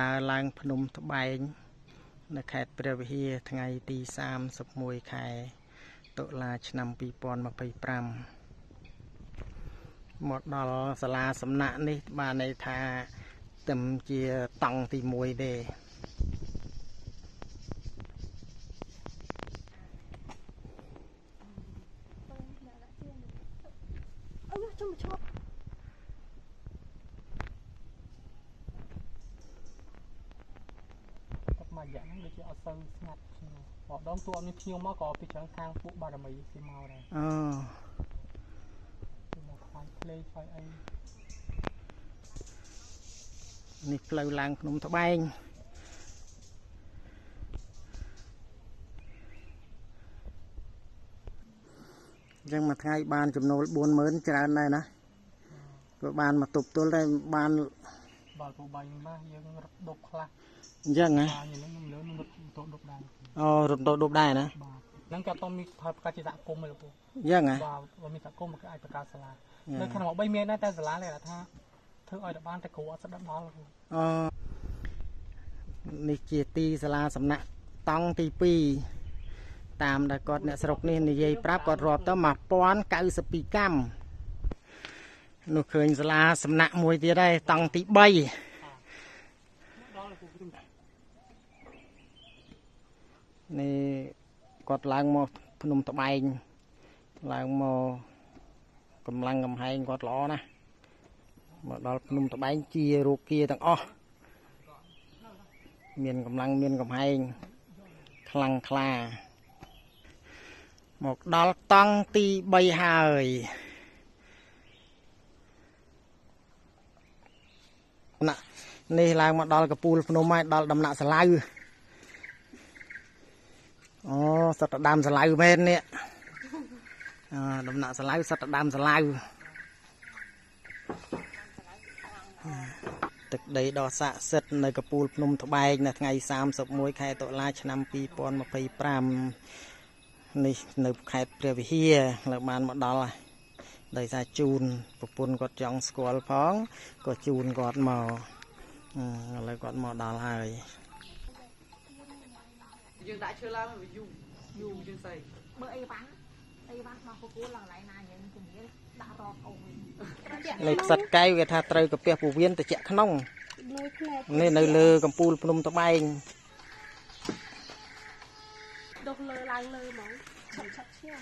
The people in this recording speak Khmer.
ដើរឡើងភ្នំត្បែងនៅខេត្តព្រះវិហារថ្ងៃទី31ខែតុលាឆ្នាំ2025មកដល់សាលាសំណាក់នេះបានន័យថាទំជាតង់ទី1ទេមកយ៉ាងហ្នឹងដូចជាអត់សូវស្ងាត់ឈ្មោះបដងតួអត់មានភ្ញៀវមកក៏ពីច្រើនខាងពួកបារមីគេមកដែរមកខ្វាយភ្លេងខ្វាយអីនេះផ្លូវឡើងភ្នំត្បែងអញ្ចឹងមួយថ្ងៃបានចំណូល 40000 ច្រើនដែរណាក៏បានមកទប់ទល់ដែរបានបាល់ពូបាយមកយើងរត់ដប់ខ្លះអញ្ចឹងណាខ្ញុំលើនឹងរត់ដប់ដែរអូរត់ដប់ដែរណាបាទហ្នឹងក៏ต้องมีថយប្រកាសជាសហគមន៍ឯពូអញ្ចឹងណាបាទមានសហគមន៍ក៏អាចបង្កើតសាលានៅក្នុង3មានដែរតែសាលានេះថាធ្វើឲ្យតែបានតែគ្រូអត់ស្ដាប់ដល់អូនេះជាទីសាលាសំណាក់តង់ទី2តាមដែលគាត់អ្នកស្រុកនេះនិយាយប្រាប់គាត់រាប់ទៅ1092កម្មនោះឃើញសាលាសំណាក់មួយទៀតដែរតង់ទី3នេះគាត់ឡើងមកភ្នំត្បែងឡើងមកកម្លាំងកំហែងគាត់ល្អណាស់មកដល់ភ្នំត្បែងជារូបគាទាំងអស់មានកម្លាំងមានកំហែងខ្លាំងក្លាមកដល់តង់ទី3ហើយណានេះឡើងមកដល់កពូលភ្នំហើយដល់ដំណាក់សាឡៅអូសត្វដើមសាឡៅមែននេះដំណាក់សាឡៅសត្វដើមសាឡៅទឹកដីដ៏ស័ក្តិសិទ្ធិនៅកពូលភ្នំត្បែងនៅថ្ងៃ31ខែតុលាឆ្នាំ2025នេះនៅខេត្តព្រះវិហារលើបានមកដល់ដោយសារជូនប្រពន្ធគាត់ចង់ស្គាល់ផងក៏ជូនគាត់មកឥឡូវគាត់មកដល់ហើយយើងដាក់ឈើឡើងយូរជាងស្អីមើលអីវ៉ាន់មកពូគូឡើងឡៃណាយើងជំនាញដាក់រកអូនលេខផ្សិតកែវគេថាត្រូវកាពះពោះវៀនទៅជាក់ក្នុងនេះនៅលើកំពូលភ្នំត្បែងដុសលើឡើងលើហ្មងឆាប់ឈាម